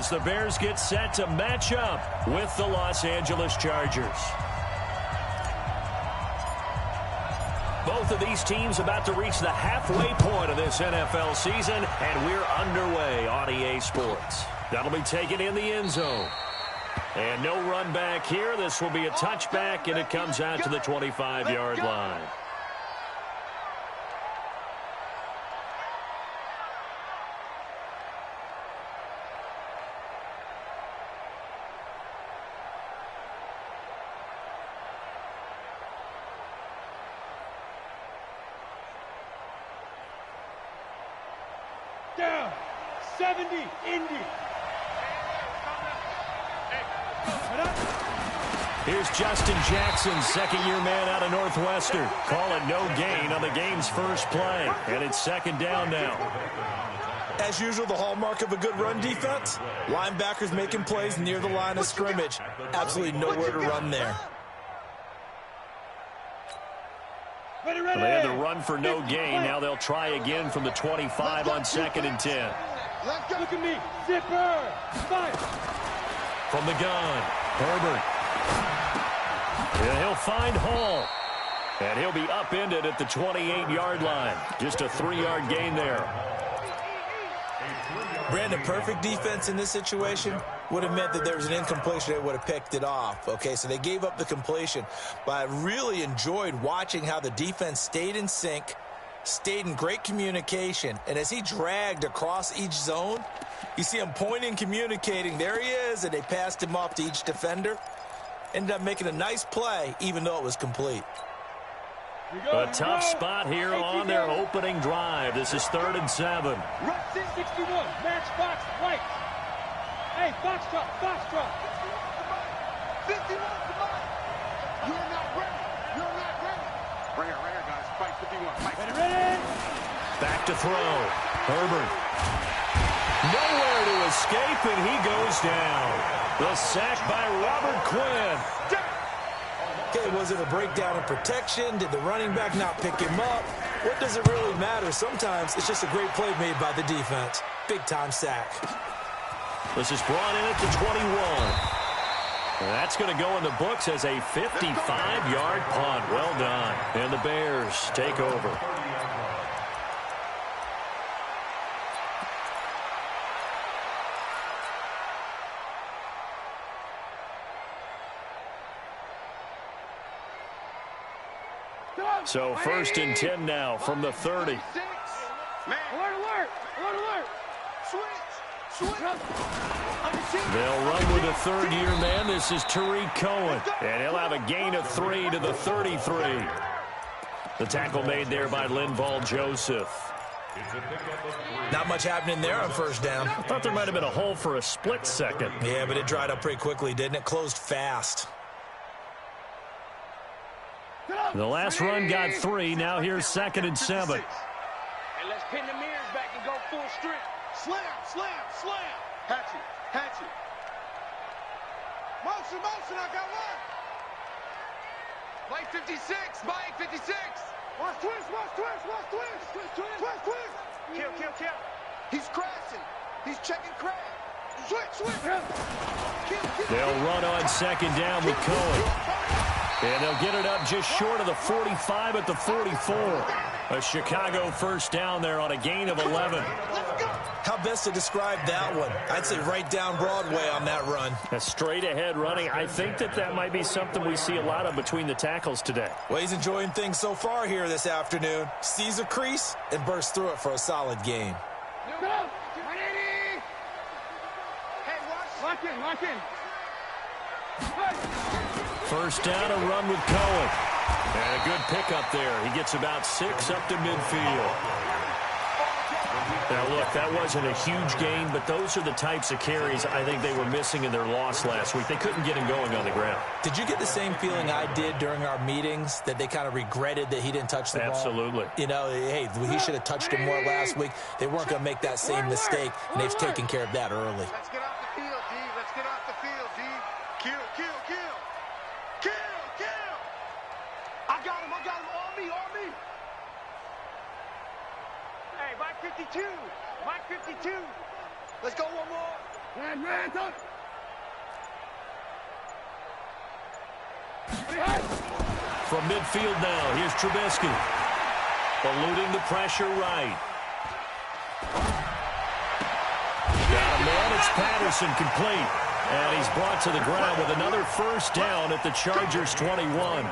as the Bears get set to match up with the Los Angeles Chargers. Both of these teams about to reach the halfway point of this NFL season, and we're underway on EA Sports. That'll be taken in the end zone. And no run back here. This will be a touchback, and it comes out to the 25-yard line. Down, 70, Indy. Here's Justin Jackson, second-year man out of Northwestern. Call it no gain on the game's first play, and it's second down now. As usual, the hallmark of a good run defense, linebackers making plays near the line of scrimmage. Absolutely nowhere to run there. Ready. Well, they had to run for no gain. Now they'll try again from the 25 on 2nd and 10. Look at me. Zipper. Fire. From the gun, Herbert. And he'll find Hall. And he'll be upended at the 28-yard line. Just a 3-yard gain there. Brandon, perfect defense in this situation would have meant that there was an incompletion that would have picked it off. Okay, so they gave up the completion. But I really enjoyed watching how the defense stayed in sync, stayed in great communication. And as he dragged across each zone, you see him pointing, communicating. There he is, and they passed him off to each defender. Ended up making a nice play, even though it was complete. A tough spot here on their opening drive. This is 3rd and 7. Run 61. Match box right. Hey, Foxtrot. 51. Come on. You're not ready. Right here, guys. Fight 51. Ready. Back to throw. Herbert. Nowhere to escape, and he goes down. The sack by Robert Quinn. Okay, was it a breakdown in protection? Did the running back not pick him up? What does it really matter? Sometimes it's just a great play made by the defense. Big-time sack. This is brought in at the 21. And that's going to go in the books as a 55-yard punt. Well done. And the Bears take over. So 1st and 10 now from the 30. Alert. Switch. They'll run with a 3rd-year man. This is Tariq Cohen. And he'll have a gain of 3 to the 33. The tackle made there by Linval Joseph. Not much happening there on 1st down. I thought there might have been a hole for a split second. Yeah, but it dried up pretty quickly, didn't it? Closed fast. The last run got 3. Now here's 2nd and 7. And let's pin the mirrors back and go full strength. Slam. Hatchet. Motion, I got one. Mike 56. Watch twist. Kill. He's crashing. He's checking crash. Switch. They'll run on 2nd down with Cohen. And they'll get it up just short of the 45 at the 44. A Chicago 1st down there on a gain of 11. How best to describe that one? I'd say right down Broadway on that run. A straight-ahead running. I think that might be something we see a lot of between the tackles today. Well, he's enjoying things so far here this afternoon. Sees a crease and bursts through it for a solid gain. Lock in. 1st down, a run with Cohen. And a good pickup there. He gets about 6 up to midfield. Now, look, that wasn't a huge gain, but those are the types of carries I think they were missing in their loss last week. They couldn't get him going on the ground. Did you get the same feeling I did during our meetings, that they kind of regretted that he didn't touch the ball? Absolutely. You know, hey, he should have touched him more last week. They weren't going to make that same mistake, and they've taken care of that early. Let's get off the field, D. Kill. I got him. On me. Hey, Mike 52. Let's go one more. From midfield now, here's Trubisky. Eluding the pressure right. Got a man, it's Patterson complete. And he's brought to the ground with another first down at the Chargers' 21.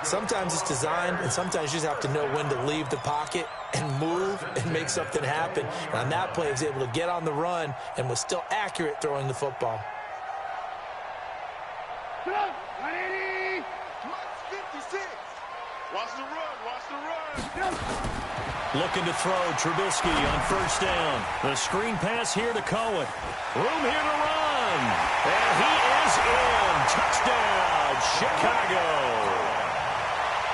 Sometimes it's designed, and sometimes you just have to know when to leave the pocket and move and make something happen. And on that play, he was able to get on the run and was still accurate throwing the football. 180. 56. Watch the run. Watch the run. Looking to throw Trubisky on first down. The screen pass here to Cohen. Room here to run. And he is in. Touchdown, Chicago.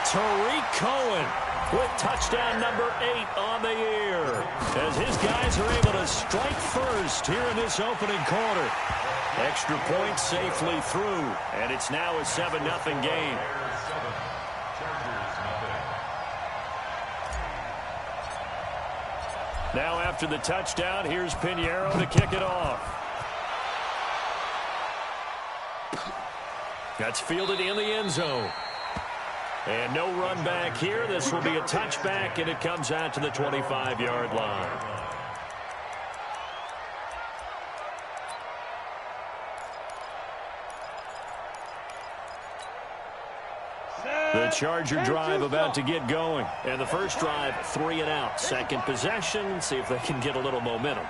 Tariq Cohen with touchdown number 8 on the year. As his guys are able to strike first here in this opening quarter. Extra point safely through. And it's now a 7-0 game. Now after the touchdown, here's Pinheiro to kick it off. That's fielded in the end zone. And no run back here. This will be a touchback, and it comes out to the 25-yard line. The Charger drive about to get going. And the first drive, 3 and out. Second possession, see if they can get a little momentum.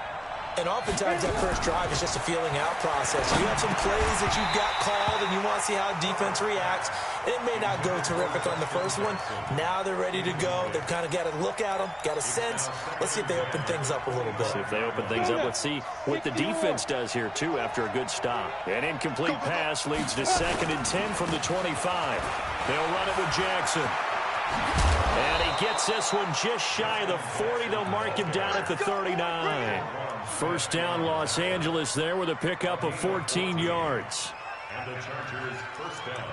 And oftentimes that first drive is just a feeling out process. You have some plays that you've got called and you want to see how defense reacts. It may not go terrific on the first one. Now they're ready to go. They've kind of got to look at them, got a sense. Let's see if they open things up a little bit. See if they open things up. Let's see what the defense does here, too, after a good stop. An incomplete pass leads to 2nd and 10 from the 25. They'll run it with Jackson. And he gets this one just shy of the 40. They'll mark him down at the 39. First down, Los Angeles there with a pickup of 14 yards. And the Chargers first down.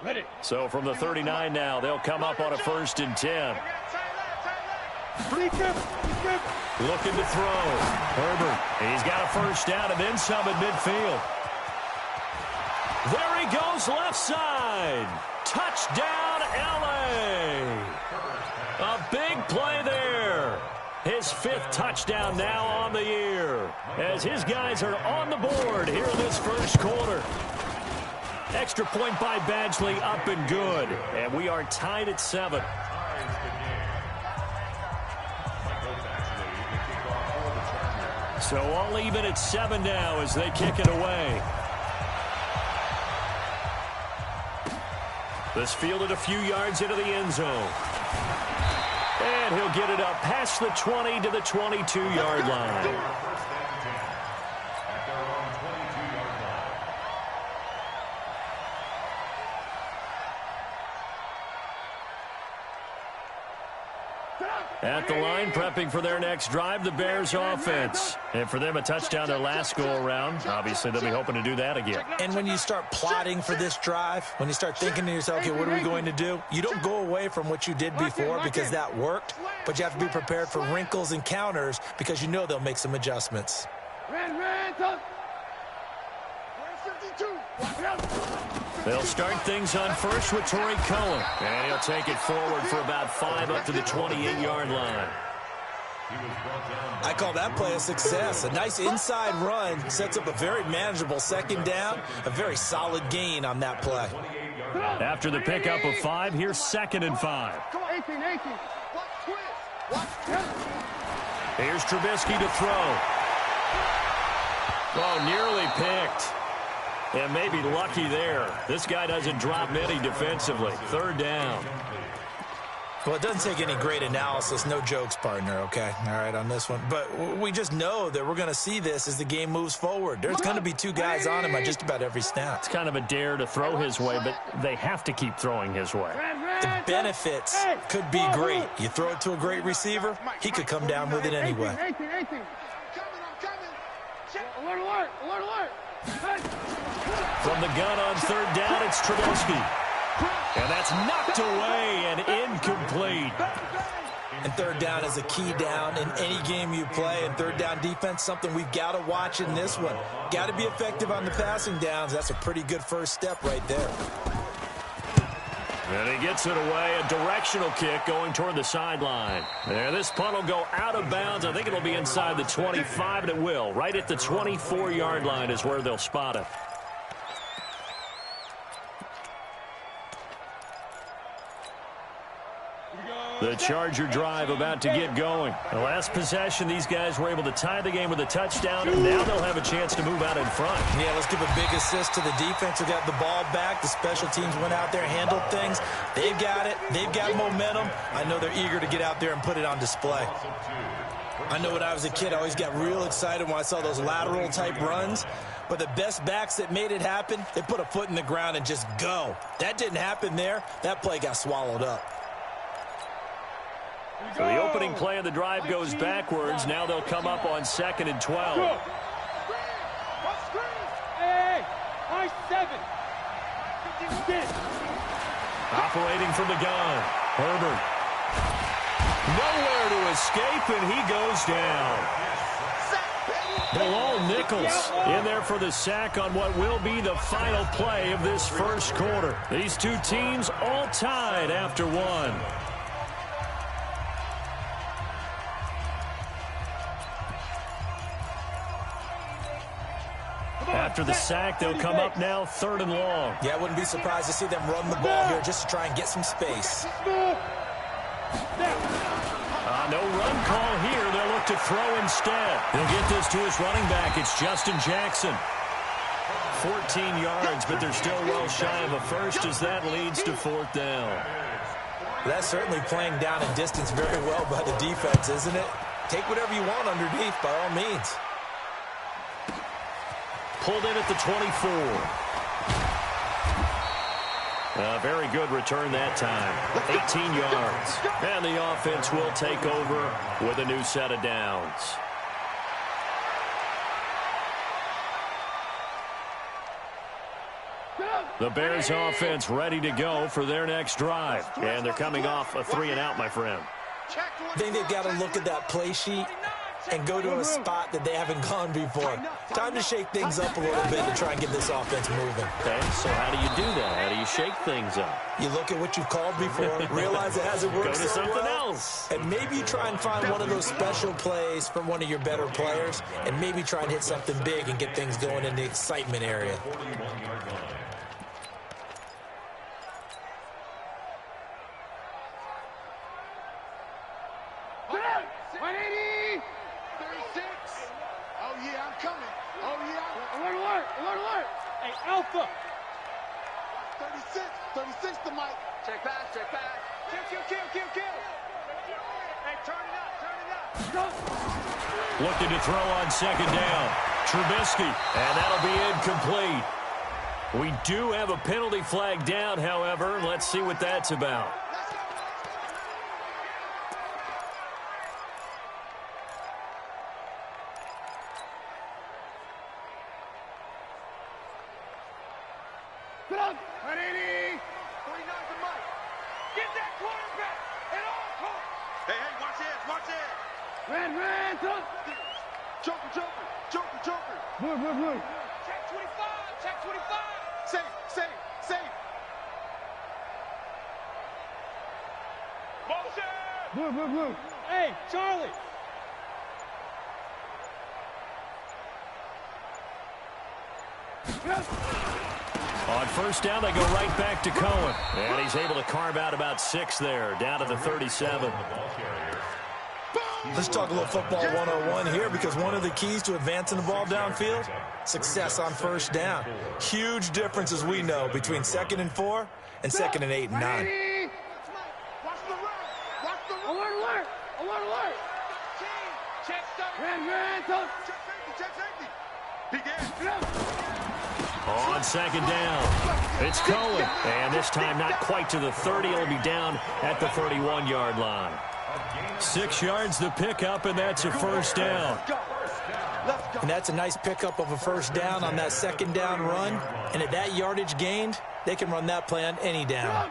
Ready. So from the 39 now, they'll come up on a 1st and 10. Looking to throw. Herbert, he's got a first down and then some at midfield. There he goes left side. Touchdown, L.A. A big play there. His 5th touchdown now on the year. As his guys are on the board here in this first quarter. Extra point by Badgley, up and good. And we are tied at 7. So all even at 7 now as they kick it away. This fielded a few yards into the end zone. And he'll get it up past the 20 to the 22-yard line. At the line, prepping for their next drive, the Bears offense. And for them, a touchdown their last go-around. Obviously, they'll be hoping to do that again. And when you start plotting for this drive, when you start thinking to yourself, okay, what are we going to do? You don't go away from what you did before because that worked, but you have to be prepared for wrinkles and counters because you know they'll make some adjustments. They'll start things on first with Tariq Cohen. And he'll take it forward for about 5 up to the 28-yard line. I call that play a success. A nice inside run sets up a very manageable 2nd down. A very solid gain on that play. After the pickup of 5, here's 2nd and 5. Here's Trubisky to throw. Oh, nearly picked. And maybe lucky there. This guy doesn't drop many defensively. 3rd down. Well, it doesn't take any great analysis. No jokes, partner, okay? All right, on this one. But we just know that we're going to see this as the game moves forward. There's going to be 2 guys on him on just about every snap. It's kind of a dare to throw his way, but they have to keep throwing his way. The benefits could be great. You throw it to a great receiver, he could come down with it anyway. From From the gun on third down, it's Trubisky. And that's knocked away and incomplete. And third down is a key down in any game you play. And third down defense, something we've got to watch in this one. Got to be effective on the passing downs. That's a pretty good first step right there. And he gets it away, a directional kick going toward the sideline. And this punt will go out of bounds. I think it'll be inside the 25, and it will. Right at the 24-yard line is where they'll spot it. The Charger drive about to get going. The last possession, these guys were able to tie the game with a touchdown, and now they'll have a chance to move out in front. Yeah, let's give a big assist to the defense who got the ball back. The special teams went out there, handled things. They've got it. They've got momentum. I know they're eager to get out there and put it on display. I know when I was a kid, I always got real excited when I saw those lateral-type runs. But the best backs that made it happen, they put a foot in the ground and just go. That didn't happen there. That play got swallowed up. So the opening play of the drive goes backwards. Now they'll come up on 2nd and 12. Hey, high 7. Operating from the gun. Herbert. Nowhere to escape, and he goes down. Bilal Nichols in there for the sack on what will be the final play of this first quarter. These two teams all tied after one. After the sack, they'll come up now 3rd and long. Yeah, I wouldn't be surprised to see them run the ball here just to try and get some space. No run call here. They'll look to throw instead. They'll get this to his running back. It's Justin Jackson. 14 yards, but they're still well shy of a first as that leads to 4th down. That's certainly playing down in distance very well by the defense, isn't it? Take whatever you want underneath, by all means. Pulled in at the 24. Very good return that time. 18 yards. And the offense will take over with a new set of downs. The Bears offense ready to go for their next drive. And they're coming off a 3-and-out, my friend. I think they've got to look at that play sheet and go to a spot that they haven't gone before. Time to shake things up a little bit to try and get this offense moving. Okay, so how do you do that? How do you shake things up? You look at what you've called before, realize it hasn't worked Go to so something well, else. and maybe try and find one of those special plays from one of your better players, and maybe try and hit something big and get things going in the excitement area. Alpha. 36 to Mike. Check pass. Kill. Hey, turn it up. Looking to throw on 2nd down. Trubisky, and that'll be incomplete. We do have a penalty flag down, however. Let's see what that's about. Joker. Move. Check 25. Safe. Motion. Move. Hey, Charlie. On 1st down, they go right back to Cohen. And he's able to carve out about 6 there, down to the 37. Let's talk a little football 101 here, because one of the keys to advancing the ball downfield, success on 1st down. Huge difference, as we know, between 2nd and 4 and 2nd and 8 and 9. Watch the run. Alert. Check safety. Begin. On 2nd down, it's Cohen. And this time not quite to the 30. It'll be down at the 31-yard line. 6 yards the pickup, and that's a 1st down. Let's go. And that's a nice pickup of a first down on that second down run. And at that yardage gained, they can run that play on any down.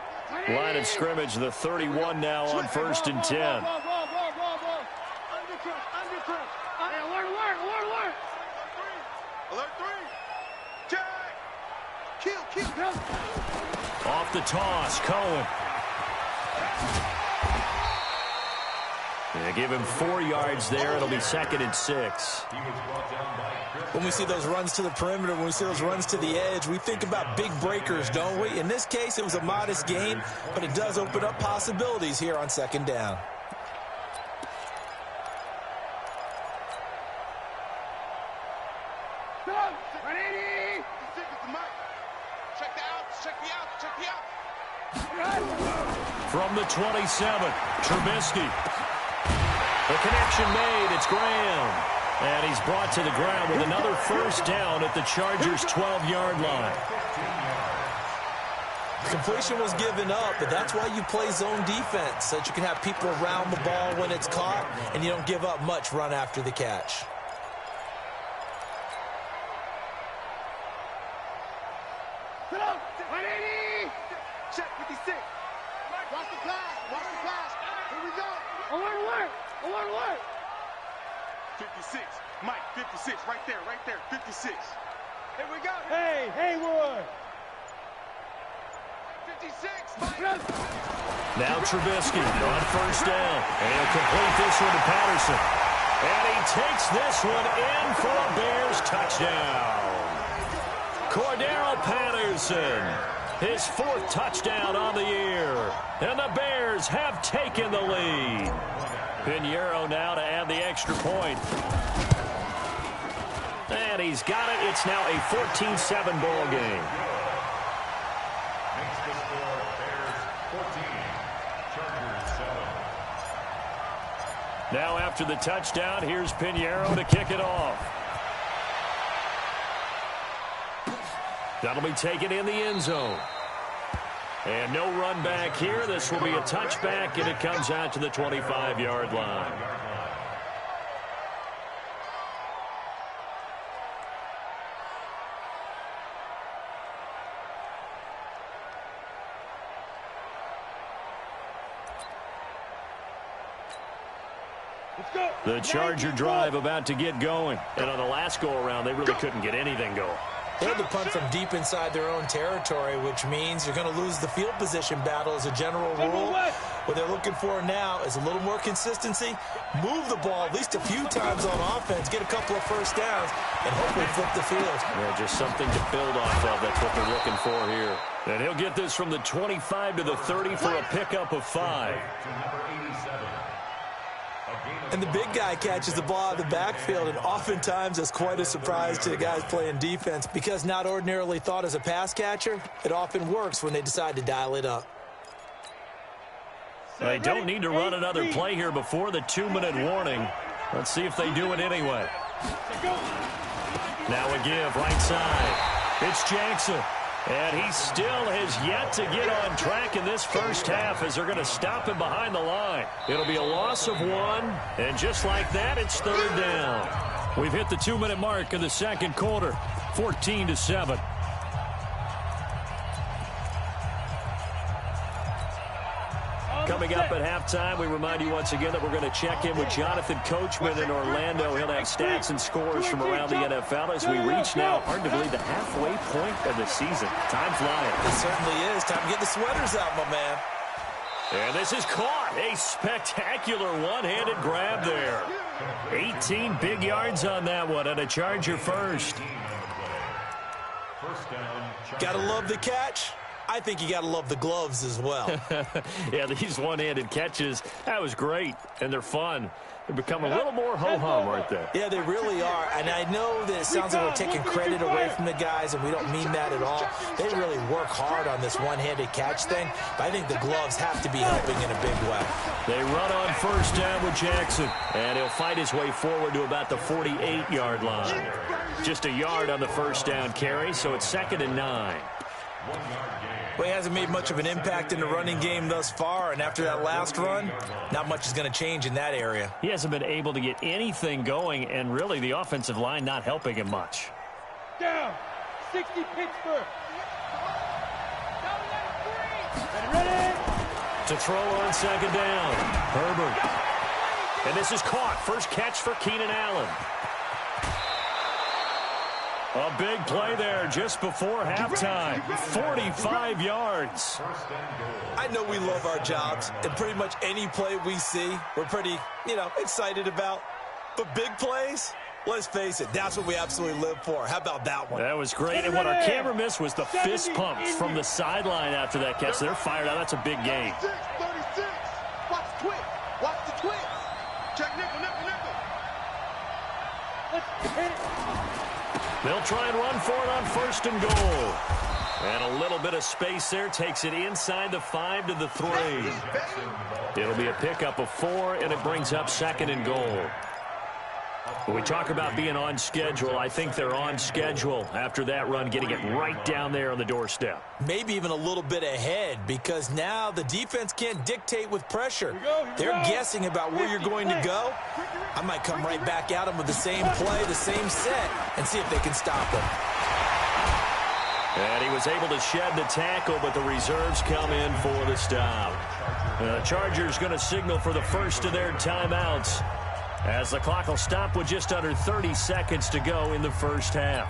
Line of scrimmage, the 31 now on 1st and 10. Alert 3. Jag. Kill. Off the toss, Cohen. They give him 4 yards there. It'll be 2nd and 6. When we see those runs to the perimeter, when we see those runs to the edge, we think about big breakers, don't we? In this case, it was a modest gain, but it does open up possibilities here on 2nd down. From the 27, Trubisky. The connection made. It's Graham. And he's brought to the ground with another first down at the Chargers' 12-yard line. The completion was given up, but that's why you play zone defense, so that you can have people around the ball when it's caught, and you don't give up much run after the catch. Check 56. Watch the pass. Here we go. Alert. 56. Mike, 56. Right there. 56. Here we go. Hey, Haywood. 56. Mike. Now Trubisky on first down. And he'll complete this one to Patterson. And he takes this one in for a Bears touchdown. Cordero Patterson, his 4th touchdown on the year. And the Bears have taken the lead. Pinheiro now to add the extra point. And he's got it. It's now a 14-7 ball game. Makes the score Bears 14, Chargers 7. Now after the touchdown, here's Pinheiro to kick it off. That'll be taken in the end zone. And no run back here. This will be a touchback, and it comes out to the 25-yard line. The Charger drive about to get going. And on the last go-around, they really couldn't get anything going. They had to punt from deep inside their own territory, which means you're going to lose the field position battle as a general rule. What they're looking for now is a little more consistency, move the ball at least a few times on offense, get a couple of first downs, and hopefully flip the field. Yeah, just something to build off of. That's what they're looking for here. And he'll get this from the 25 to the 30 for a pickup of 5. And the big guy catches the ball out of the backfield, and oftentimes it's quite a surprise to the guys playing defense because not ordinarily thought as a pass catcher, it often works when they decide to dial it up. They don't need to run another play here before the 2-minute warning. Let's see if they do it anyway. Now a give right side. It's Jackson. And he still has yet to get on track in this first half as they're going to stop him behind the line. It'll be a loss of 1, and just like that, it's 3rd down. We've hit the 2-minute mark of the second quarter, 14-7. Coming up at halftime, we remind you once again that we're going to check in with Jonathan Coachman in Orlando. He'll have stats and scores from around the NFL as we reach now, hard to believe, the halfway point of the season. Time flying. It certainly is. Time to get the sweaters out, my man. And this is caught. A spectacular one-handed grab there. 18 big yards on that one, and a Charger first. Gotta love the catch. I think you got to love the gloves as well. Yeah, these one-handed catches, that was great, and they're fun. They become a little more ho-hum right there. Yeah, they really are, and I know that it sounds like we're taking credit away from the guys, and we don't mean that at all. They really work hard on this one-handed catch thing, but I think the gloves have to be helping in a big way. They run on first down with Jackson, and he'll fight his way forward to about the 48-yard line. Just a yard on the first down carry, so it's 2nd and 9. 1-yard gain. Well, he hasn't made much of an impact in the running game thus far, and after that last run, not much is going to change in that area. He hasn't been able to get anything going, and really the offensive line not helping him much. Down. 60 Pittsburgh. Ready? To throw on second down. Herbert. And this is caught. First catch for Keenan Allen. A big play there just before halftime. 45 yards. I know we love our jobs, and pretty much any play we see, we're pretty, excited about. But big plays, let's face it, that's what we absolutely live for. How about that one? That was great, and what our camera missed was the fist pumps from the sideline after that catch. They're fired out. That's a big game. 36. Watch the twitch. Watch the twitch. Check nickel. Let's hit it. They'll try and run for it on first and goal. And a little bit of space there takes it inside the 5 to the 3. It'll be a pickup of 4, and it brings up second and goal. When we talk about being on schedule, I think they're on schedule after that run, getting it right down there on the doorstep. Maybe even a little bit ahead, because now the defense can't dictate with pressure. They're guessing about where you're going to go. I might come right back at them with the same play, the same set, and see if they can stop them. And he was able to shed the tackle, but the reserves come in for the stop. The Chargers going to signal for the first of their timeouts, as the clock will stop with just under 30 seconds to go in the first half.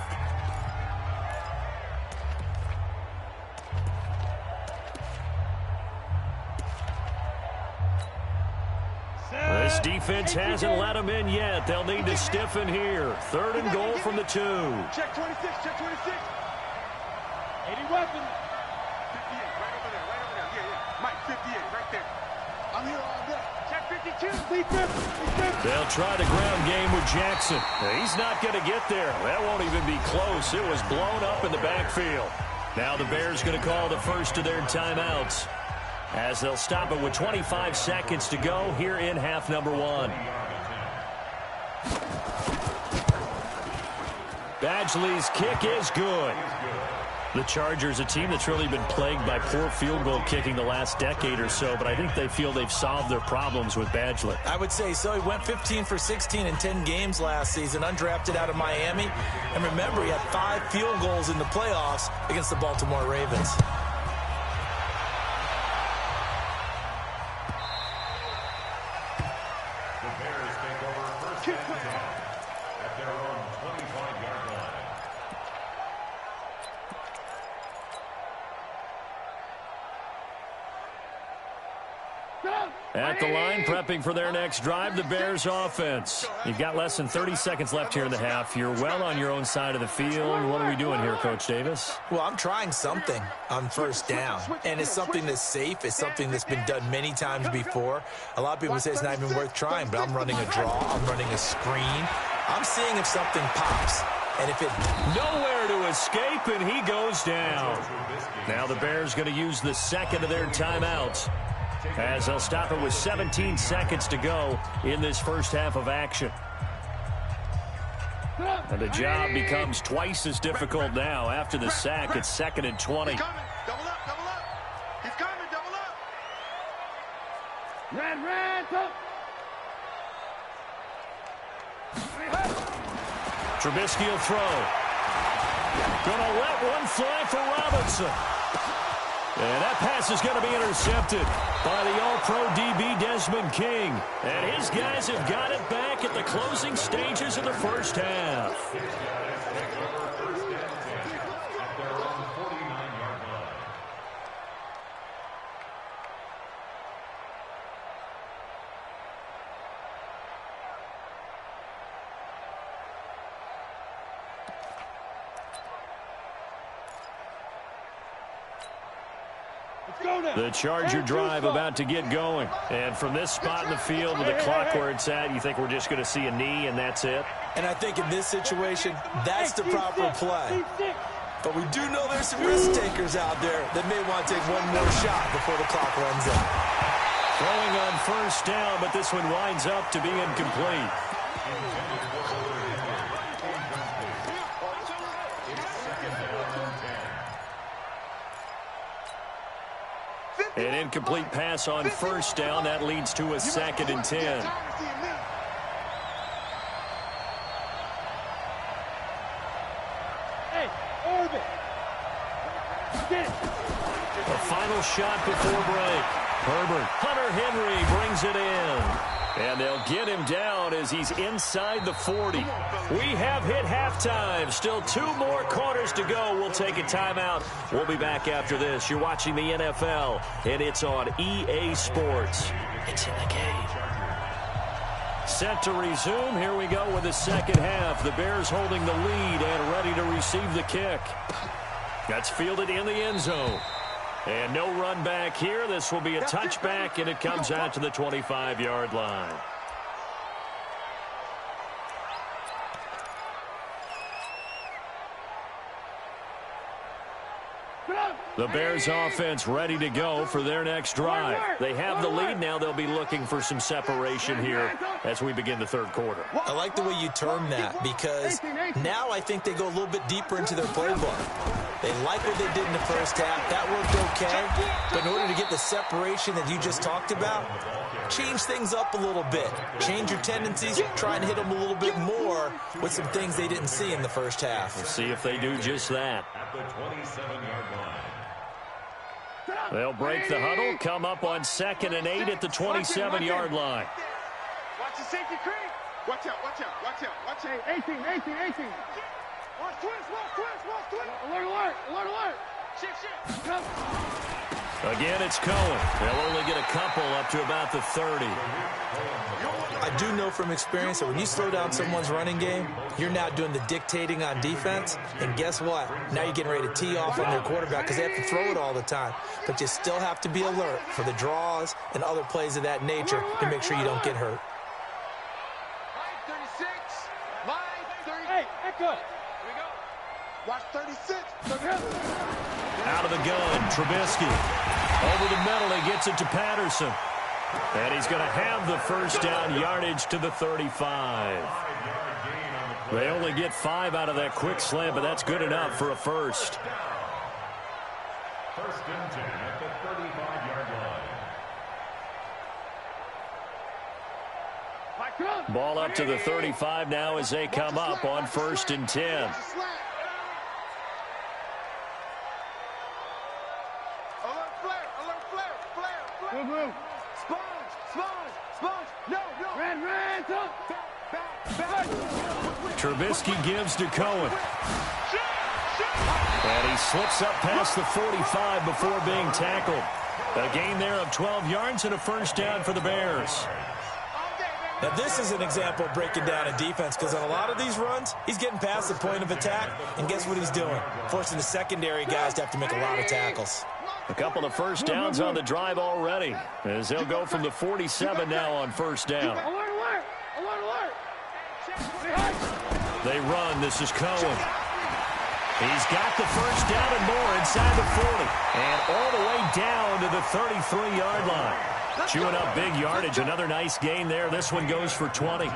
This defense hasn't let them in yet. They'll need to stiffen here. Third and goal from the 2. Check 26. 80 weapons. 58, right over there. Yeah. Mike, 58, right there. I'm here all day. Check 52. They'll try the ground game with Jackson. He's not going to get there. That won't even be close. It was blown up in the backfield. Now the Bears going to call the first of their timeouts, as they'll stop it with 25 seconds to go here in half number 1. Badgley's kick is good. The Chargers, a team that's really been plagued by poor field goal kicking the last decade or so, but I think they feel they've solved their problems with Badgley. I would say so. He went 15 for 16 in 10 games last season, undrafted out of Miami. And remember, he had 5 field goals in the playoffs against the Baltimore Ravens. The Bears take over first and 10 at their own 25-yard line. At the line, prepping for their next drive, the Bears offense. You've got less than 30 seconds left here in the half. You're well on your own side of the field. What are we doing here, Coach Davis? Well, I'm trying something on first down, and it's something that's safe. It's something that's been done many times before. A lot of people say it's not even worth trying, but I'm running a draw. I'm running a screen. I'm seeing if something pops. And if it... Nowhere to escape, and he goes down. Now the Bears going to use the second of their timeouts, as they'll stop it with 17 seconds to go in this first half of action. And the job becomes twice as difficult now after the sack. It's second and 20. He's coming. Double up. He's coming. Double up. Ran, go. Trubisky will throw. Gonna let one fly for Robinson. And that pass is going to be intercepted by the All-Pro DB Desmond King. And his guys have got it back at the closing stages of the first half. The Charger drive about to get going. And from this spot in the field with the clock where it's at, you think we're just going to see a knee and that's it? And I think in this situation, that's the proper play. But we do know there's some risk takers out there that may want to take one more shot before the clock runs out. Throwing on first down, but this one winds up to be incomplete. An incomplete pass on first down. That leads to a 2nd and 10. Hey, Orbit. Get it. A final shot before break. Herbert. Hunter Henry brings it in. And they'll get him down as he's inside the 40. We have hit halftime. Still 2 more quarters to go. We'll take a timeout. We'll be back after this. You're watching the NFL, and it's on EA Sports. It's in the game. Set to resume. Here we go with the second half. The Bears holding the lead and ready to receive the kick. That's fielded in the end zone. And no run back here. This will be a touchback, and it comes out to the 25-yard line. The Bears offense ready to go for their next drive. They have the lead now. They'll be looking for some separation here as we begin the third quarter. I like the way you term that, because now I think they go a little bit deeper into their playbook. They like what they did in the first half. That worked okay. But in order to get the separation that you just talked about, change things up a little bit. Change your tendencies. Try and hit them a little bit more with some things they didn't see in the first half. We'll see if they do just that. At the 27-yard line. They'll break the huddle, come up on 2nd and 8 at the 27-yard line. Watch the safety creep. Watch out, watch out, watch out, watch out. 18. Watch twist. Alert, alert. Shift. Come. Again, it's Cohen. They'll only get a couple up to about the 30. I do know from experience that when you slow down someone's running game, you're now doing the dictating on defense. And guess what? Now you're getting ready to tee off on their quarterback because they have to throw it all the time. But you still have to be alert for the draws and other plays of that nature to make sure you don't get hurt. Line 36. Line 30. Hey, echo. Here we go. Watch 36. Out of the gun, Trubisky. Over the middle, he gets it to Patterson. And he's going to have the first down, yardage to the 35. They only get 5 out of that quick slant, but that's good enough for a first. First and 10 at the 35-yard line. Ball up to the 35 now as they come up on 1st and 10. Move. Sponge. No. Ran. Back. Trubisky gives to Cohen. And he slips up past the 45 before being tackled. A gain there of 12 yards and a first down for the Bears. Now, this is an example of breaking down a defense, because on a lot of these runs, he's getting past the point of attack, and guess what he's doing? Forcing the secondary guys to have to make a lot of tackles. A couple of first downs on the drive already, as they'll go from the 47 now on first down. Alert. They run. This is Cohen. He's got the first down and more inside the 40. And all the way down to the 33-yard line. Chewing up big yardage. Another nice gain there. This one goes for 20.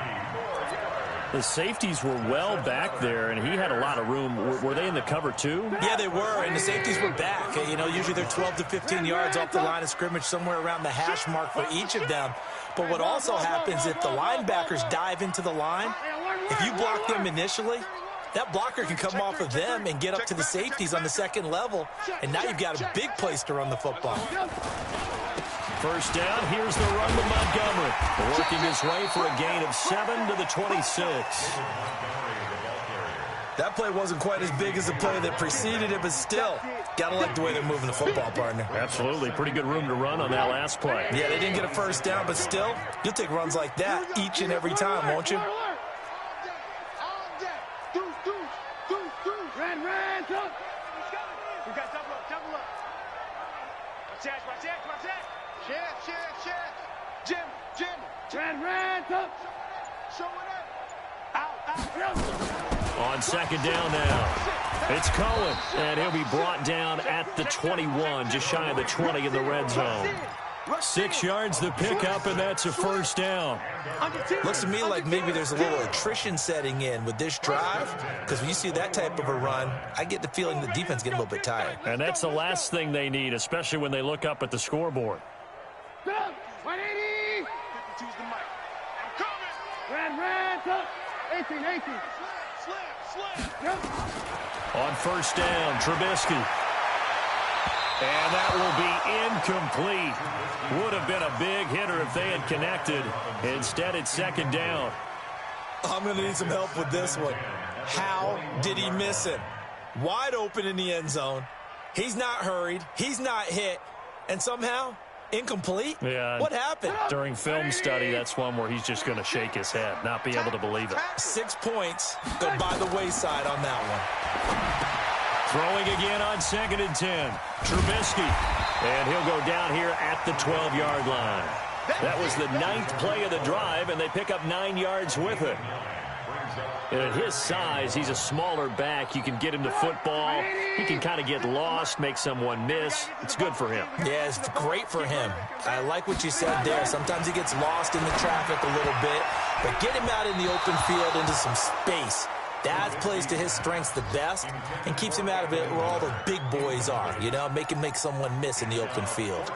The safeties were well back there, and he had a lot of room. Were they in the cover too? Yeah, they were, and the safeties were back. You know, usually they're 12 to 15 yards off the line of scrimmage, somewhere around the hash mark for each of them. But what also happens if the linebackers dive into the line, if you block them initially, that blocker can come off of them and get up to the safeties on the second level, and now you've got a big place to run the football. First down, here's the run to Montgomery. Working his way for a gain of 7 to the 26. That play wasn't quite as big as the play that preceded it, but still, gotta like the way they're moving the football, partner. Absolutely. Pretty good room to run on that last play. Yeah, they didn't get a first down, but still, you'll take runs like that each and every time, won't you? Ran. We got double up. Watch that. Chef. Jim. Ran. Show it up. Out. On second down now, it's Cohen, and he'll be brought down at the 21, just shy of the 20 in the red zone. 6 yards the pickup, and that's a first down. Looks to me like maybe there's a little attrition setting in with this drive, because when you see that type of a run, I get the feeling the defense getting a little bit tired. And that's the last thing they need, especially when they look up at the scoreboard. 180. Choose the mic. I'm coming. Red, up. 18. Slam. Yep. On first down, Trubisky. And that will be incomplete. Would have been a big hitter if they had connected. Instead, it's second down. I'm going to need some help with this one. How did he miss it? Wide open in the end zone. He's not hurried. He's not hit. And somehow, incomplete? Yeah. What happened? During film study, that's one where he's just going to shake his head, not be able to believe it. 6 points go by the wayside on that one. Throwing again on 2nd and 10. Trubisky. And he'll go down here at the 12-yard line. That was the 9th play of the drive, and they pick up 9 yards with it. And at his size, he's a smaller back. You can get him the football. He can kind of get lost, make someone miss. It's good for him. Yeah, it's great for him. I like what you said there. Sometimes he gets lost in the traffic a little bit, but get him out in the open field into some space. That plays to his strengths the best and keeps him out of it where all the big boys are, you know, make someone miss in the open field.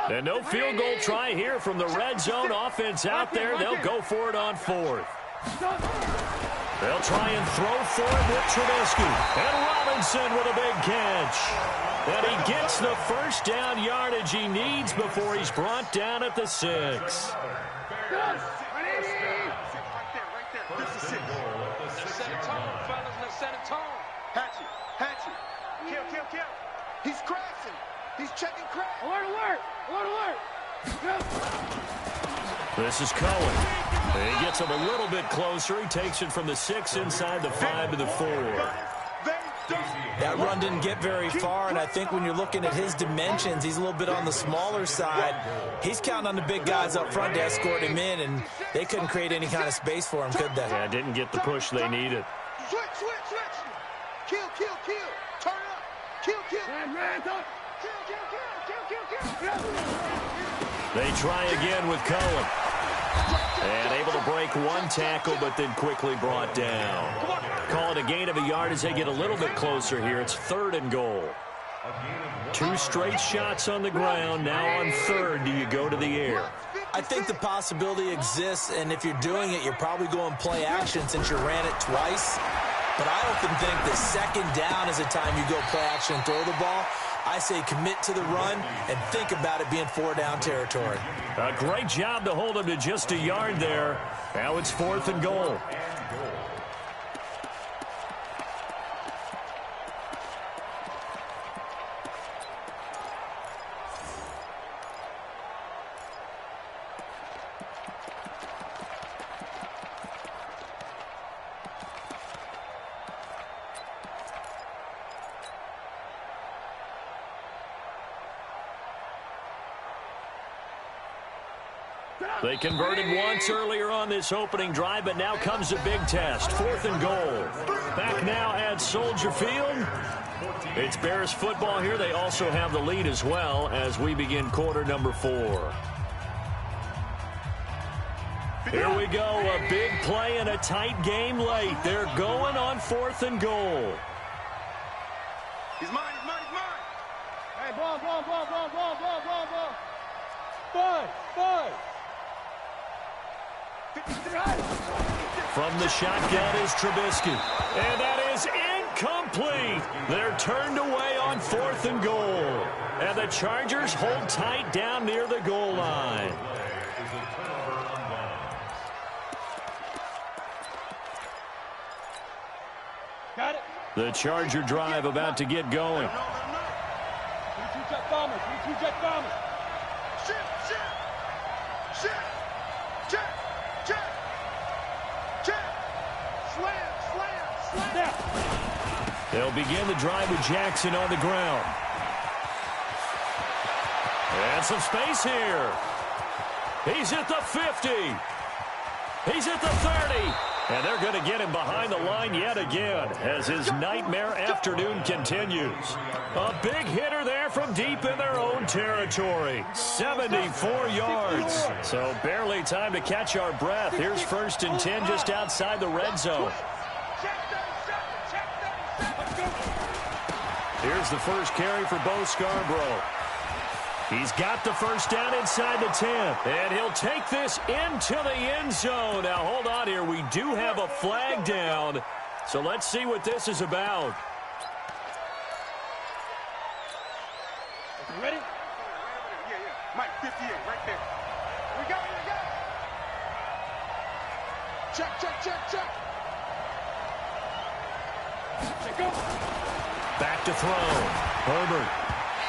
And no field goal try here from the red zone offense out there. They'll go for it on 4th. They'll try and throw for it with Trubisky. And Robinson with a big catch. And he gets the first down yardage he needs before he's brought down at the 6. Right there. This is 6. Let's set a tone, fellas. Let's set a tone. Hatchet. Kill. He's crashing. He's checking crash. Alert. Yep. This is Cohen. And he gets him a little bit closer. He takes it from the 6 inside the 5 to the 4. That run didn't get very far, and I think when you're looking at his dimensions, he's a little bit on the smaller side. He's counting on the big guys up front to escort him in, and they couldn't create any kind of space for him, could they? Yeah, didn't get the push they needed. Switch. Kill. Turn up. Kill. Red, up. Kill. They try again with Cohen. And able to break one tackle, but then quickly brought down. Call it a gain of a yard as they get a little bit closer here. It's 3rd and goal. 2 straight shots on the ground. Now on 3rd, do you go to the air? I think the possibility exists, and if you're doing it, you're probably going play action since you ran it twice. But I often think that 2nd down is the time you go play action and throw the ball. I say commit to the run and think about it being 4-down territory. A great job to hold him to just a yard there. Now it's 4th and goal. They converted once earlier on this opening drive, but now comes a big test. 4th and goal. Back now at Soldier Field. It's Bears football here. They also have the lead as well as we begin quarter number 4. Here we go. A big play and a tight game late. They're going on 4th and goal. He's mine. Hey, ball. Five. From the shotgun is Trubisky. And that is incomplete. They're turned away on 4th and goal. And the Chargers hold tight down near the goal line. Got it. The Charger drive about to get going. Two-jet bombers. Shit. Slam. They'll begin the drive with Jackson on the ground. And some space here. He's at the 50. He's at the 30. And they're going to get him behind the line yet again as his nightmare afternoon continues. A big hitter there from deep in their own territory. 74 yards. So barely time to catch our breath. Here's 1st and 10 just outside the red zone. Here's the first carry for Bo Scarborough. He's got the first down inside the 10. And he'll take this into the end zone. Now, hold on here. We do have a flag down. So let's see what this is about. You ready? Yeah. Mike, 58, right there. We got it. Check. Go. Back to throw. Herbert.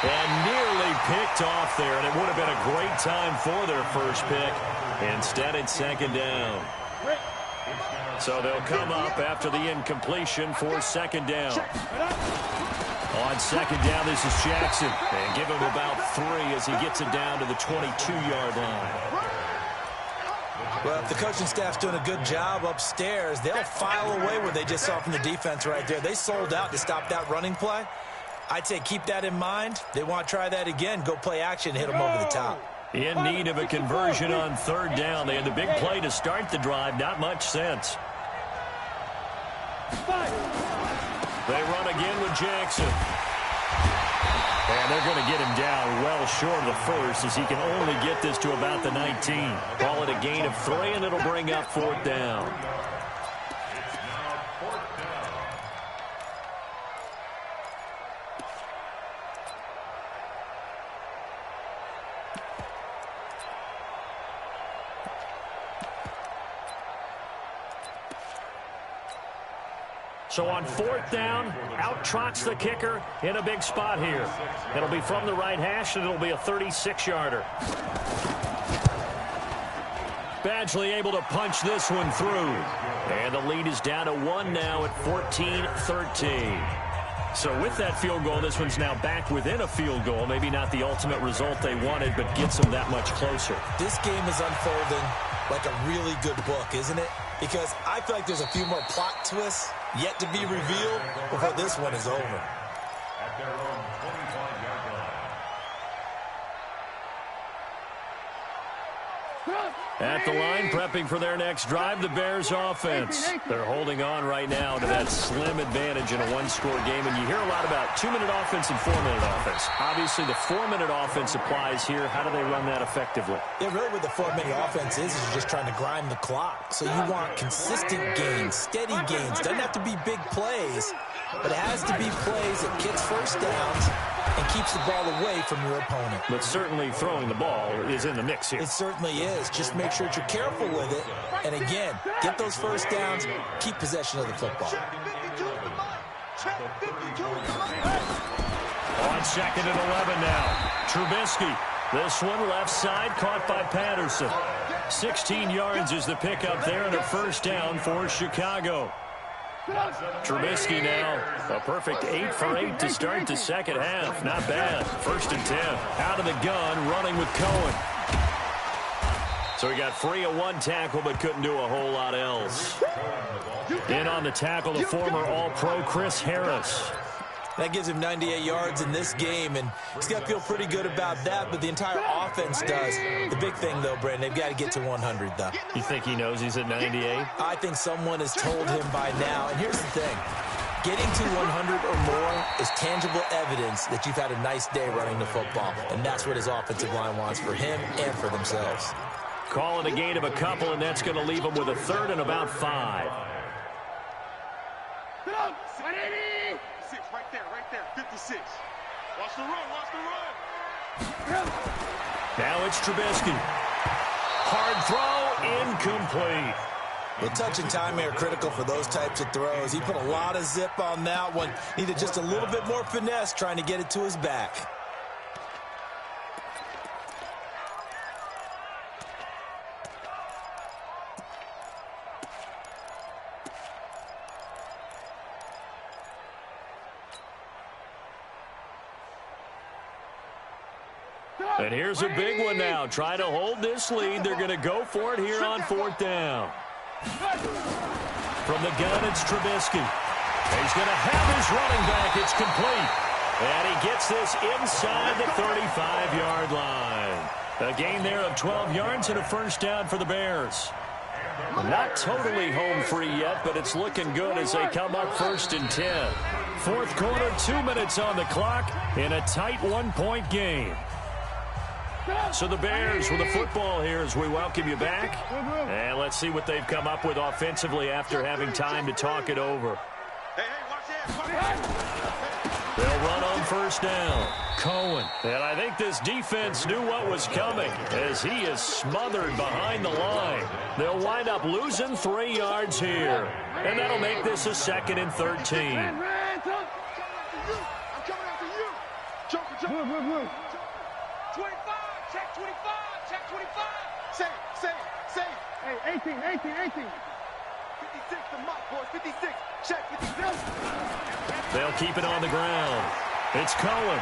And nearly picked off there, and it would have been a great time for their first pick. Instead, it's 2nd down. So they'll come up after the incompletion for 2nd down. On 2nd down, this is Jackson. And give him about 3 as he gets it down to the 22-yard line. Well, if the coaching staff's doing a good job upstairs, they'll file away what they just saw from the defense right there. They sold out to stop that running play. I'd say keep that in mind. They want to try that again. Go play action, hit them over the top. In need of a conversion on 3rd down. They had the big play to start the drive. Not much sense. They run again with Jackson. And they're going to get him down well short of the first as he can only get this to about the 19. Call it a gain of 3, and it'll bring up 4th down. So on 4th down, out trots the kicker in a big spot here. It'll be from the right hash, and it'll be a 36-yarder. Badgley able to punch this one through. And the lead is down to 1 now at 14-13. So with that field goal, this one's now back within a field goal. Maybe not the ultimate result they wanted, but gets them that much closer. This game is unfolding like a really good book, isn't it? Because I feel like there's a few more plot twists yet to be revealed before this one is over. At their own 25-yard line. At the line, prepping for their next drive, the Bears offense. They're holding on right now to that slim advantage in a one-score game, and you hear a lot about 2-minute offense and 4-minute offense. Obviously, the 4-minute offense applies here. How do they run that effectively? Yeah, really what the 4-minute offense is you're just trying to grind the clock. So you want consistent gains, steady gains. Doesn't have to be big plays, but it has to be plays that gets first downs and keeps the ball away from your opponent. But certainly throwing the ball is in the mix here. It certainly is. Just make sure that you're careful with it. And again, get those first downs, keep possession of the football. On 2nd and 11 now. Trubisky. This one left side caught by Patterson. 16 yards is the pickup there and a first down for Chicago. Trubisky now, a perfect 8 for 8 to start the second half. Not bad. 1st and 10. Out of the gun, running with Cohen. So he got free of one tackle, but couldn't do a whole lot else. In on the tackle, the former All-Pro Chris Harris. That gives him 98 yards in this game, and he's got to feel pretty good about that, but the entire offense does. The big thing, though, Brandon, they've got to get to 100, though. You think he knows he's at 98? I think someone has told him by now, and here's the thing. Getting to 100 or more is tangible evidence that you've had a nice day running the football, and that's what his offensive line wants for him and for themselves. Call it a gain of a couple, and that's going to leave him with a 3rd and about 5. Right there, 56. Watch the run. Now it's Trubisky. Hard throw, incomplete. The touch and time are critical for those types of throws. He put a lot of zip on that one. Needed just a little bit more finesse trying to get it to his back. And here's a big one now. Trying to hold this lead. They're going to go for it here on 4th down. From the gun, it's Trubisky. He's going to have his running back. It's complete. And he gets this inside the 35-yard line. A gain there of 12 yards and a first down for the Bears. Not totally home free yet, but it's looking good as they come up 1st and 10. 4th quarter, 2 minutes on the clock in a tight 1-point game. So the Bears with the football here as we welcome you back. And let's see what they've come up with offensively after having time to talk it over. They'll run on 1st down. Cohen. And I think this defense knew what was coming as he is smothered behind the line. They'll wind up losing 3 yards here. And that'll make this a 2nd and 13. I'm coming after you. Joker. 25. Check 25. Check 25. Say. Hey, 18. 56 the mock, boys. 56. Check 56. They'll keep it on the ground. It's Cohen.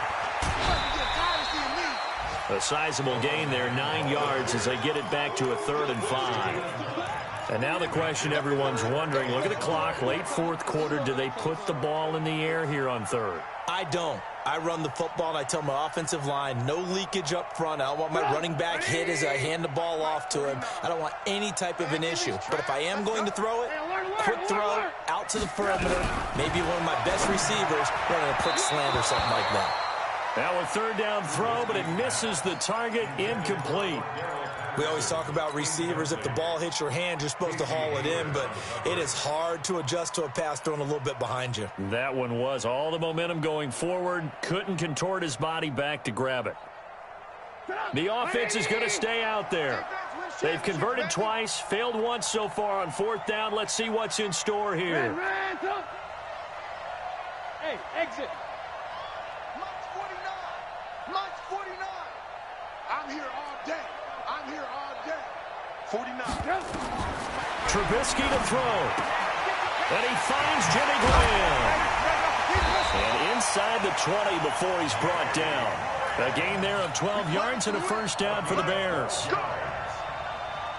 A sizable gain there, 9 yards as they get it back to a 3rd and 5. And now the question everyone's wondering, look at the clock, late 4th quarter, do they put the ball in the air here on 3rd? I don't. I run the football, and I tell my offensive line, no leakage up front. I don't want my running back hit as I hand the ball off to him. I don't want any type of an issue. But if I am going to throw it, quick throw, out to the perimeter, maybe one of my best receivers running a quick slant or something like that. Now a 3rd down throw, but it misses the target, incomplete. We always talk about receivers. If the ball hits your hand, you're supposed to haul it in, but it is hard to adjust to a pass thrown a little bit behind you. That one was all the momentum going forward. Couldn't contort his body back to grab it. The offense is going to stay out there. They've converted twice, failed once so far on 4th down. Let's see what's in store here. Hey, exit. March 49. I'm here all day. 49. Trubisky to throw. And he finds Jimmy Graham. And inside the 20 before he's brought down. A gain there of 12 yards and a first down for the Bears.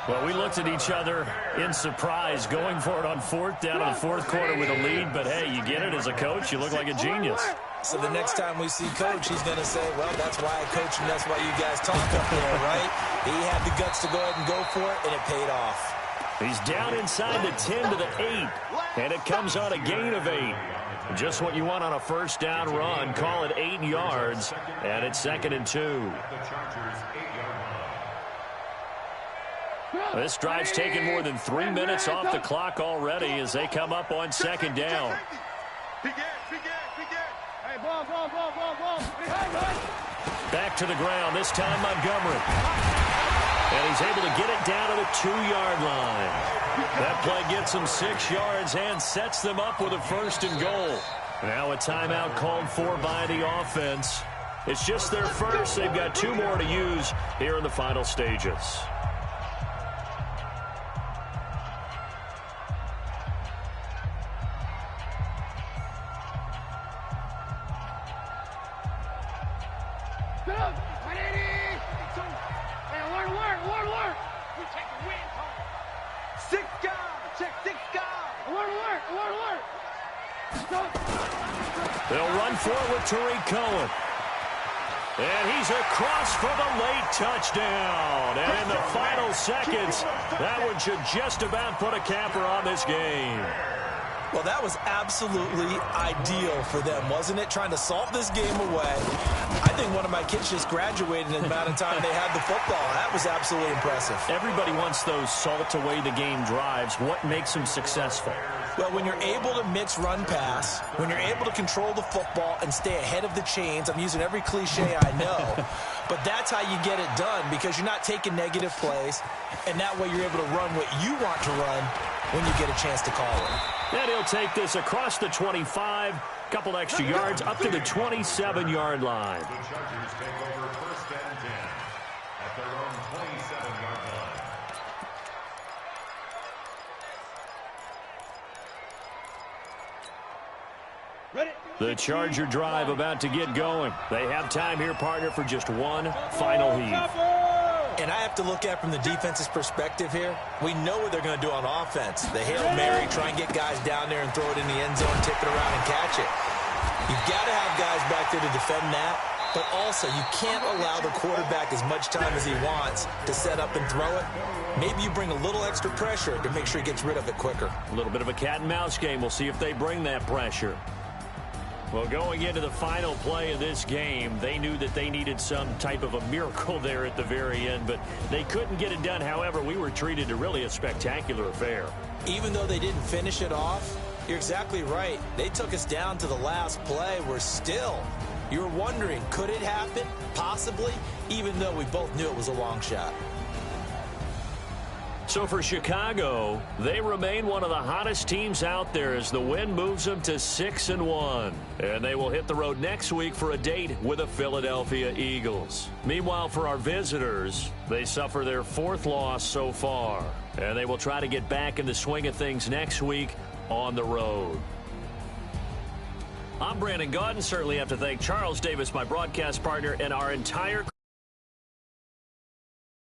Well, we looked at each other in surprise going for it on 4th down in the 4th quarter with a lead. But, hey, you get it as a coach. You look like a genius. So the next time we see Coach, he's going to say, well, that's why I coach and that's why you guys talk up there, right? He had the guts to go ahead and go for it, and it paid off. He's down inside the 10 to the 8, and it comes on a gain of 8. Just what you want on a first down run. Call it 8 yards, and it's 2nd and 2. This drive's taken more than 3 minutes off the clock already as they come up on 2nd down. Back to the ground, this time Montgomery. And he's able to get it down to the 2-yard line. That play gets them 6 yards and sets them up with a 1st and goal. Now a timeout called for by the offense. It's just their first. They've got 2 more to use here in the final stages. They'll run for it with Tariq Cohen. And he's across for the late touchdown. And in the final seconds, that one should just about put a capper on this game. Well, that was absolutely ideal for them, wasn't it? Trying to salt this game away. I think one of my kids just graduated in the amount of time they had the football. That was absolutely impressive. Everybody wants those salt-away-the-game drives. What makes them successful? Well, when you're able to mix run pass, when you're able to control the football and stay ahead of the chains, I'm using every cliche I know, but that's how you get it done because you're not taking negative plays, and that way you're able to run what you want to run when you get a chance to call it. And he'll take this across the 25, couple extra yards up to the 27-yard line. The Chargers take over 1st and 10 at their own 27-yard line. Ready? The Charger drive about to get going. They have time here, partner, for just one final heave. And I have to look at it from the defense's perspective here. We know what they're going to do on offense. The Hail Mary, try and get guys down there and throw it in the end zone, tip it around and catch it. You've got to have guys back there to defend that. But also, you can't allow the quarterback as much time as he wants to set up and throw it. Maybe you bring a little extra pressure to make sure he gets rid of it quicker. A little bit of a cat and mouse game. We'll see if they bring that pressure. Well, going into the final play of this game, they knew that they needed some type of a miracle there at the very end, but they couldn't get it done. However, we were treated to really a spectacular affair. Even though they didn't finish it off, you're exactly right. They took us down to the last play. We're still, you're wondering, could it happen? Possibly, even though we both knew it was a long shot. So for Chicago, they remain one of the hottest teams out there as the win moves them to 6-1. And they will hit the road next week for a date with the Philadelphia Eagles. Meanwhile, for our visitors, they suffer their 4th loss so far. And they will try to get back in the swing of things next week on the road. I'm Brandon Gaudin. Certainly have to thank Charles Davis, my broadcast partner, and our entire